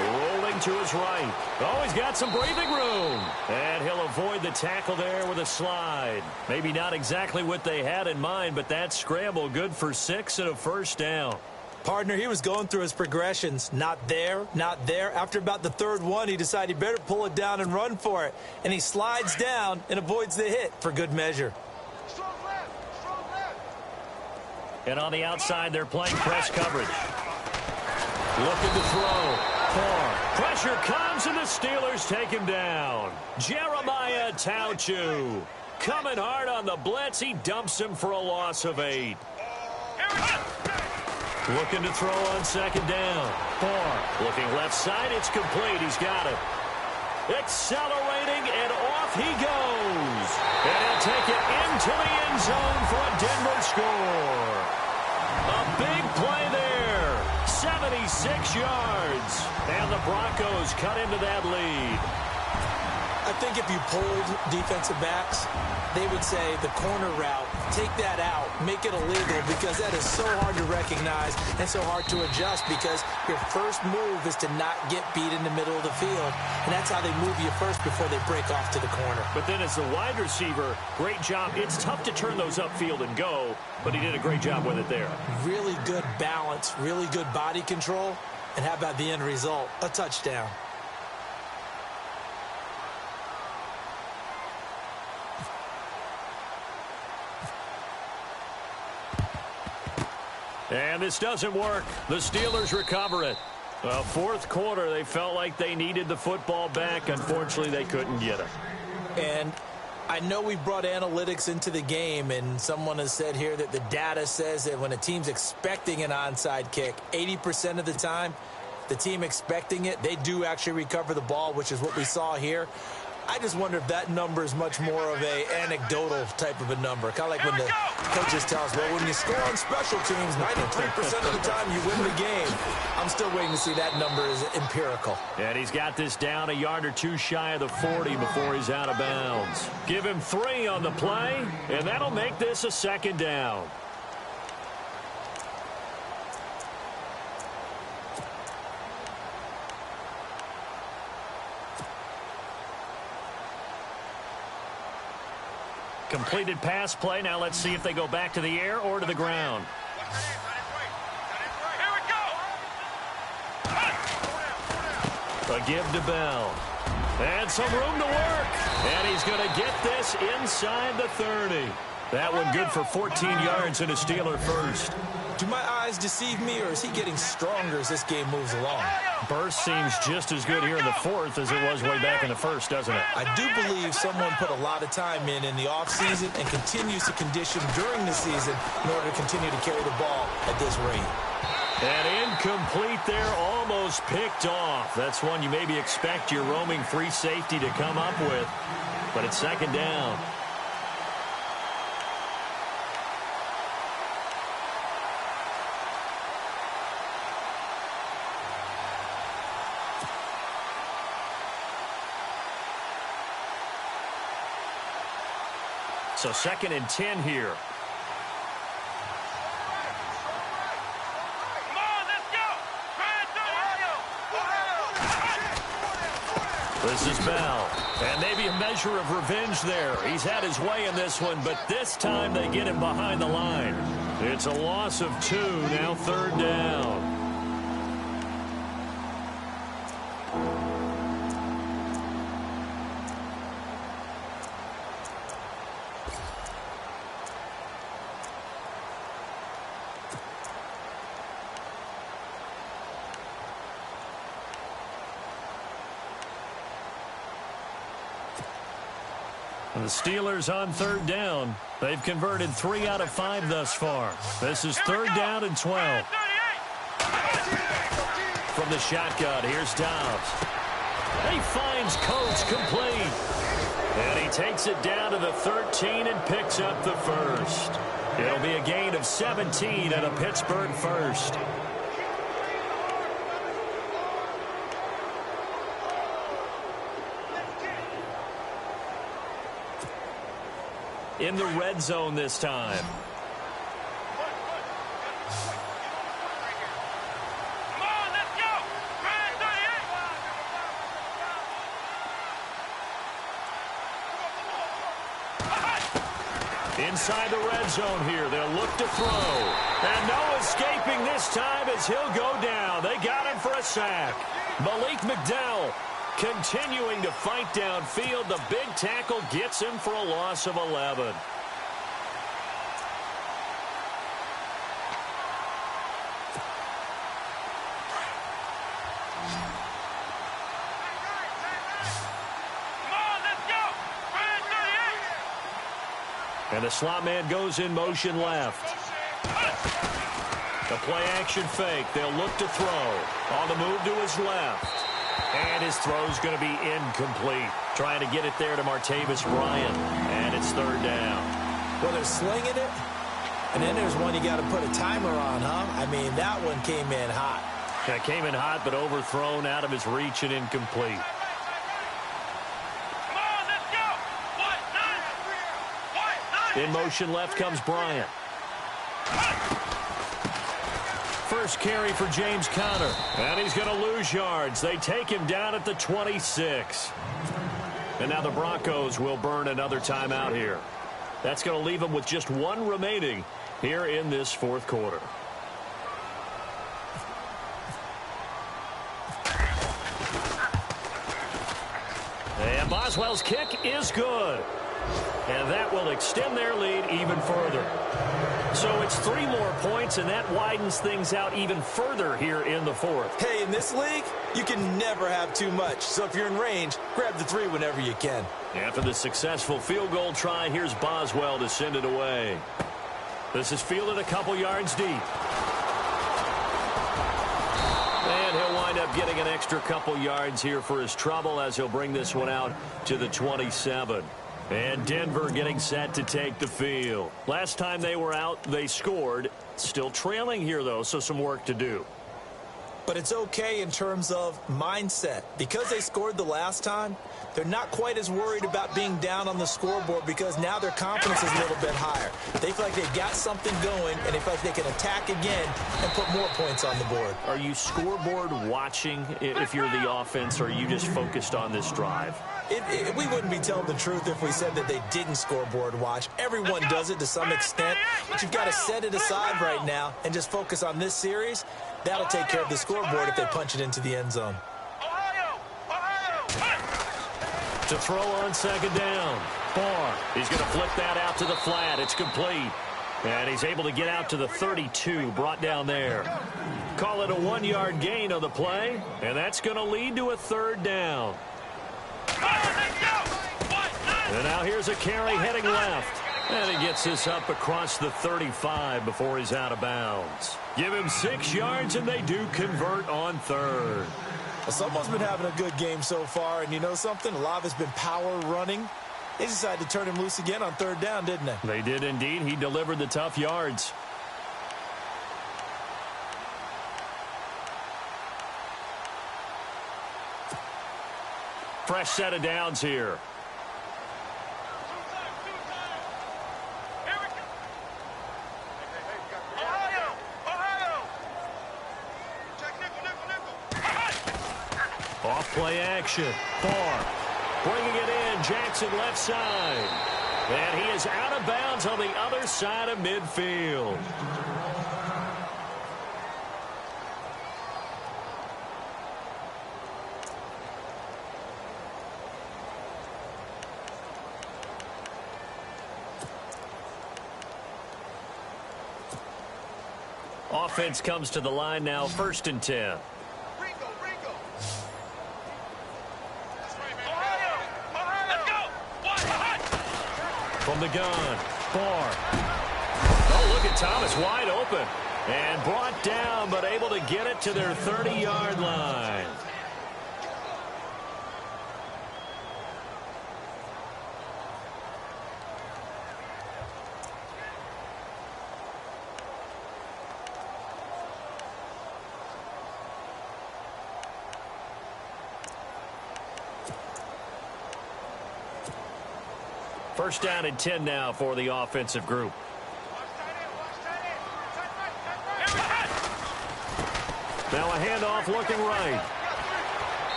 Rolling to his right. Oh, he's got some breathing room. And he'll avoid the tackle there with a slide. Maybe not exactly what they had in mind, but that scramble good for 6 and a first down. Partner, he was going through his progressions. Not there, not there. After about the third one, he decided he better pull it down and run for it. And he slides down and avoids the hit for good measure. Strong left. Strong left. And on the outside, they're playing press coverage. Looking to throw. Pressure comes, and the Steelers take him down. Jeremiah Tauchu coming hard on the blitz. He dumps him for a loss of 8. Looking to throw on second down. Barr looking left side. It's complete. He's got it. Accelerating, and off he goes. And he'll take it into the end zone for a Denver score. A big play there. 76 yards. And the Broncos cut into that lead. I think if you polled defensive backs, they would say the corner route, take that out, make it illegal, because that is so hard to recognize and so hard to adjust, because your first move is to not get beat in the middle of the field, and that's how they move you first before they break off to the corner. But then as the wide receiver, great job. It's tough to turn those upfield and go, but he did a great job with it there. Really good balance, really good body control, and how about the end result? A touchdown. And this doesn't work. The Steelers recover it. Well, fourth quarter, they felt like they needed the football back. Unfortunately, they couldn't get it. And I know we brought analytics into the game, and someone has said here that the data says that when a team's expecting an onside kick, 80% of the time, the team expecting it, they do actually recover the ball, which is what we saw here. I just wonder if that number is much more of a anecdotal type of a number. Kind of like when the coaches tell us, well, when you score on special teams, 93% of the time you win the game. I'm still waiting to see that number is empirical. And he's got this down a yard or two shy of the 40 before he's out of bounds. Give him 3 on the play, and that'll make this a second down. Completed pass play. Now let's see if they go back to the air or to the ground. Here we go. A give to Bell. And some room to work. And he's going to get this inside the 30. That one good for 14 yards and a Steeler first. Do my eyes deceive me, or is he getting stronger as this game moves along? Burst seems just as good here in the fourth as it was way back in the first, doesn't it? I do believe someone put a lot of time in the offseason and continues to condition during the season in order to continue to carry the ball at this rate. And incomplete there, almost picked off. That's one you maybe expect your roaming free safety to come up with. But it's second down. So 2nd and 10 here. Come on, let's go. This is Bell. And maybe a measure of revenge there. He's had his way in this one, but this time they get him behind the line. It's a loss of 2, now 3rd down. The Steelers on 3rd down. They've converted 3 out of 5 thus far. This is 3rd down and 12. From the shotgun, here's Dobbs. He finds Coates complete. And he takes it down to the 13 and picks up the first. It'll be a gain of 17 and a Pittsburgh first. In the red zone this time. Come on, let's go. Inside the red zone here. They'll look to throw. And no escaping this time as he'll go down. They got him for a sack. Malik McDowell continuing to fight downfield. The big tackle gets him for a loss of 11. And the slot man goes in motion left. A play-action fake. They'll look to throw. On the move to his left. And his throw's going to be incomplete. Trying to get it there to Martavis Bryant. And it's third down. Well, they're slinging it. And then there's one you got to put a timer on, huh? I mean, that one came in hot. Yeah, came in hot, but overthrown out of his reach and incomplete. Come on, let's go. What? In motion left comes Bryant. First carry for James Conner. And he's going to lose yards. They take him down at the 26. And now the Broncos will burn another timeout here. That's going to leave them with just one remaining here in this fourth quarter. And Boswell's kick is good. And that will extend their lead even further. So it's 3 more points, and that widens things out even further here in the fourth. Hey, in this league, you can never have too much. So if you're in range, grab the 3 whenever you can. After the successful field goal try, here's Boswell to send it away. This is fielded a couple yards deep. And he'll wind up getting an extra couple yards here for his trouble as he'll bring this one out to the 27. And Denver getting set to take the field. Last time they were out, they scored. Still trailing here, though, so some work to do. But it's okay in terms of mindset. Because they scored the last time, they're not quite as worried about being down on the scoreboard because now their confidence is a little bit higher. They feel like they've got something going, and they feel like they can attack again and put more points on the board. Are you scoreboard watching if you're the offense, or are you just focused on this drive? We wouldn't be telling the truth if we said that they didn't scoreboard watch. Everyone does it to some extent, but you've got to set it aside right now and just focus on this series. That'll take care of the scoreboard if they punch it into the end zone. To throw on second down. Barr. He's going to flip that out to the flat. It's complete. And he's able to get out to the 32, brought down there. Call it a 1-yard gain on the play, and that's going to lead to a third down. And now here's a carry heading left. And he gets this up across the 35 before he's out of bounds. Give him 6 yards, and they do convert on third. Well, someone's been having a good game so far, and you know something? A lot of it's been power running. They decided to turn him loose again on third down, didn't they? They did indeed. He delivered the tough yards. Fresh set of downs here. Off play action. Barr bringing it in. Jackson left side. And he is out of bounds on the other side of midfield. Offense comes to the line now, 1st and 10. From the gun, Barr. Oh, look at Thomas wide open. And brought down, but able to get it to their 30-yard line. First down and 10 now for the offensive group. Now a handoff looking right.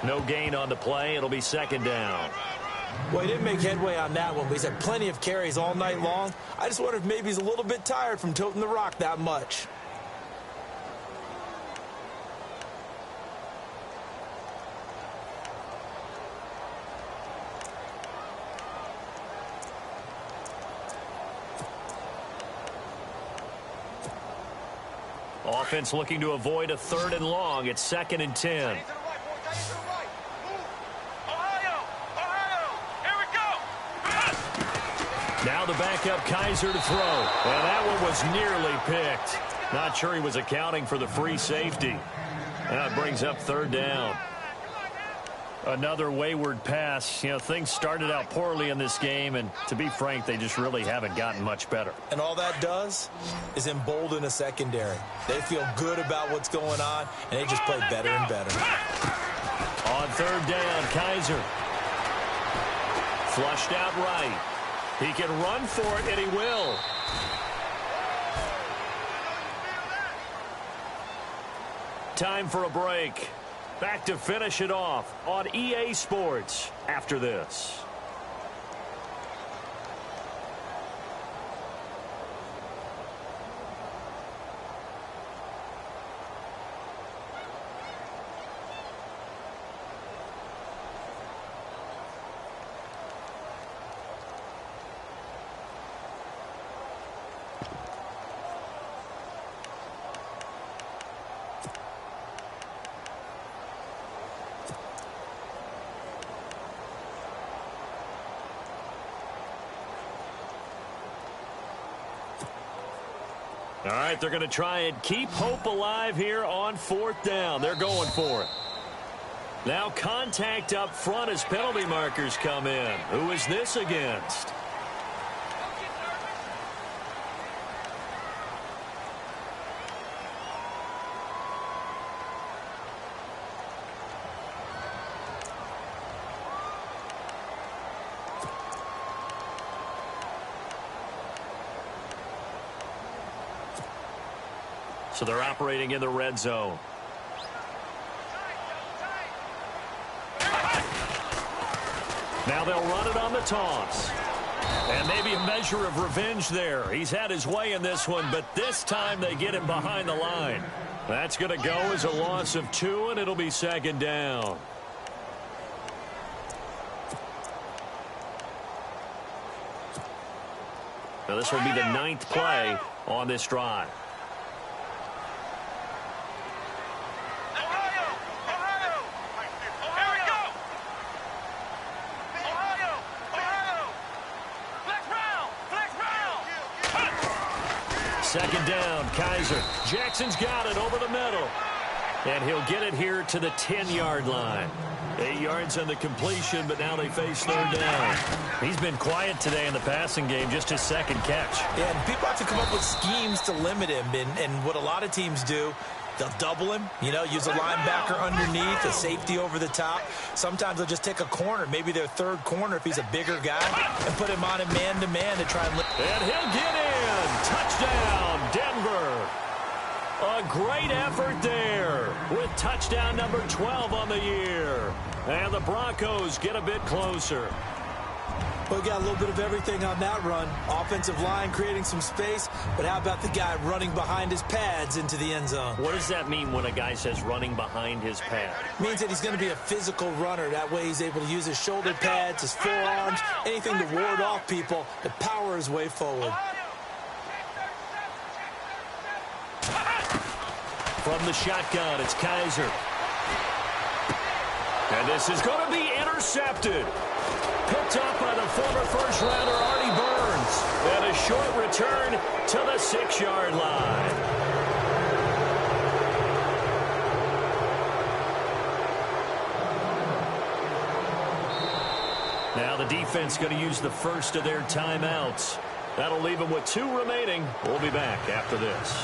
No gain on the play. It'll be second down. Well, he didn't make headway on that one, but he's had plenty of carries all night long. I just wonder if maybe he's a little bit tired from toting the rock that much. Offense looking to avoid a 3rd and long. It's 2nd and 10. Now the backup Kaiser to throw. And that one was nearly picked. Not sure he was accounting for the free safety. Now it brings up third down. Another wayward pass. You know, things started out poorly in this game, and to be frank, they just really haven't gotten much better. And all that does is embolden a secondary. They feel good about what's going on, and they just play better and better. On third down, Kaiser. Flushed out right. He can run for it, and he will. Time for a break. Back to finish it off on EA Sports after this. All right, they're going to try and keep hope alive here on fourth down. They're going for it. Now contact up front as penalty markers come in. Who is this against? So they're operating in the red zone. Now they'll run it on the toss. And maybe a measure of revenge there. He's had his way in this one, but this time they get him behind the line. That's going to go as a loss of 2, and it'll be second down. Now this will be the 9th play on this drive. Second down, Kaiser. Jackson's got it over the middle. And he'll get it here to the 10-yard line. 8 yards on the completion, but now they face third down. He's been quiet today in the passing game, just his second catch. Yeah, and people have to come up with schemes to limit him. And what a lot of teams do, they'll double him, you know, use a linebacker underneath, a safety over the top. Sometimes they'll just take a corner, maybe their third corner if he's a bigger guy, and put him on him man-to-man to try and lift. And he'll get in. Touchdown, Denver. A great effort there with touchdown number 12 on the year. And the Broncos get a bit closer. We got a little bit of everything on that run. Offensive line creating some space, but how about the guy running behind his pads into the end zone? What does that mean when a guy says running behind his pad? It means that he's going to be a physical runner. That way he's able to use his shoulder pads, his forearms, anything to ward off people, to power his way forward. From the shotgun, it's Kaiser. And this is going to be intercepted. Picked up by the former first-rounder Artie Burns. And a short return to the 6-yard line. Now the defense going to use the first of their timeouts. That'll leave them with 2 remaining. We'll be back after this.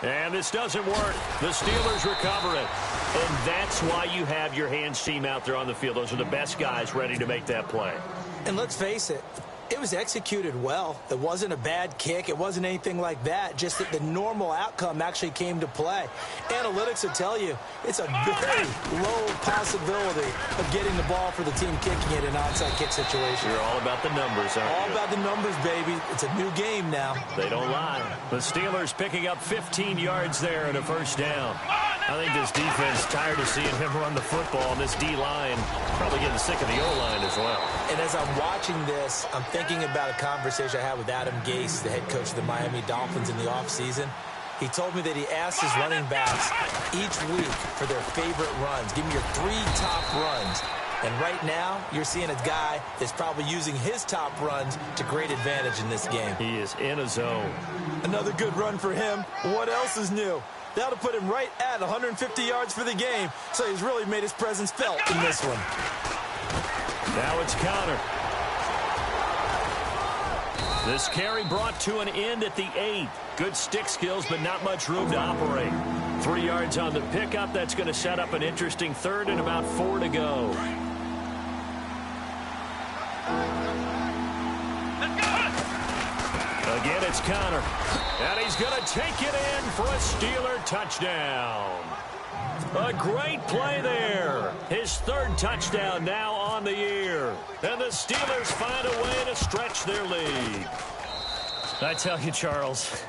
And this doesn't work. The Steelers recover it. And that's why you have your hands team out there on the field. Those are the best guys ready to make that play. And let's face it, it was executed well. It wasn't a bad kick. It wasn't anything like that. Just that the normal outcome actually came to play. Analytics will tell you it's a very low possibility of getting the ball for the team kicking it in an onside kick situation. You're all about the numbers, aren't you? All about the numbers, baby. It's a new game now. They don't lie. The Steelers picking up 15 yards there and a first down. I think this defense tired of seeing him run the football, and this D-line probably getting sick of the O-line as well. And as I'm watching this, I'm thinking about a conversation I had with Adam Gase, the head coach of the Miami Dolphins in the offseason. He told me that he asked his running backs each week for their favorite runs. Give me your 3 top runs. And right now, you're seeing a guy that's probably using his top runs to great advantage in this game. He is in a zone. Another good run for him. What else is new? That'll put him right at 150 yards for the game. So he's really made his presence felt in this one. Now it's Connor. This carry brought to an end at the 8. Good stick skills, but not much room to operate. 3 yards on the pickup. That's going to set up an interesting third and about 4 to go. Again, it's Connor. And he's going to take it in for a Steeler touchdown. A great play there. His 3rd touchdown now on the year. And the Steelers find a way to stretch their lead. I tell you, Charles,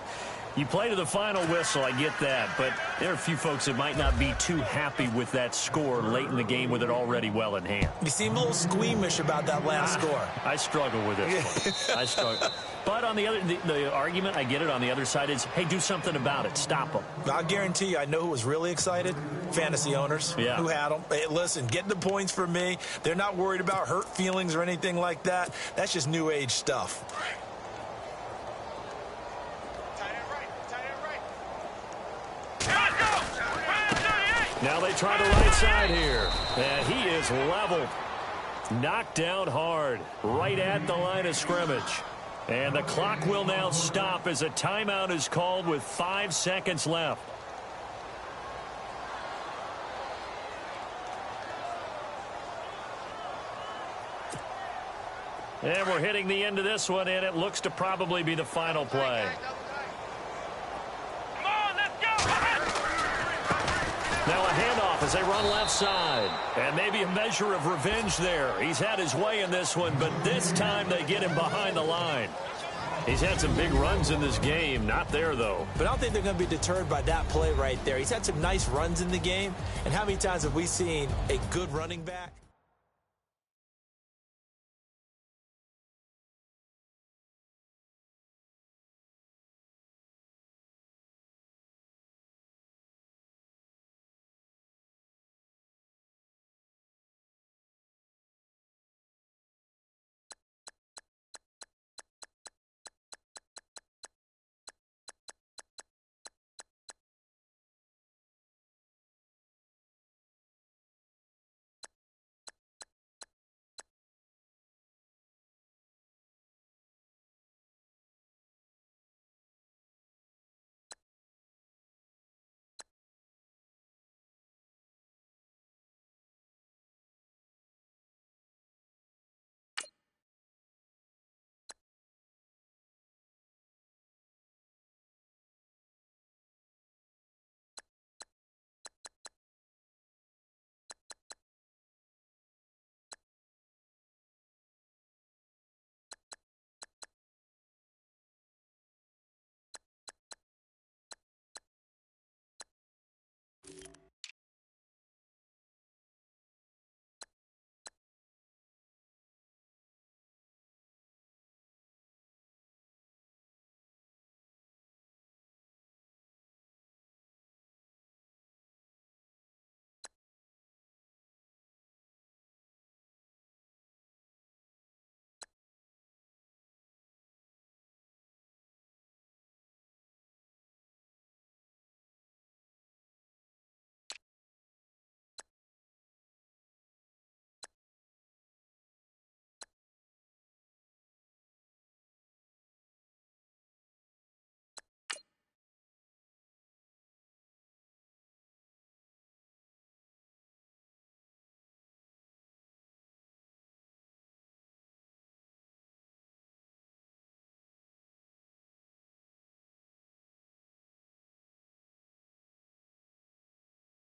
you play to the final whistle, I get that, but there are a few folks that might not be too happy with that score late in the game with it already well in hand. You seem a little squeamish about that last score. I struggle with this one. I struggle. But on the other, the argument, I get it, on the other side is, hey, do something about it. Stop them. I'll guarantee you, I know who was really excited. Fantasy owners who had them. Hey, listen, getting the points for me. They're not worried about hurt feelings or anything like that. That's just new age stuff. Now they try the right side here. And he is leveled. Knocked down hard. Right at the line of scrimmage. And the clock will now stop as a timeout is called with 5 seconds left. And we're hitting the end of this one, and it looks to probably be the final play. Now a handoff as they run left side. And maybe a measure of revenge there. He's had his way in this one, but this time they get him behind the line. He's had some big runs in this game. Not there, though. But I don't think they're going to be deterred by that play right there. He's had some nice runs in the game. And how many times have we seen a good running back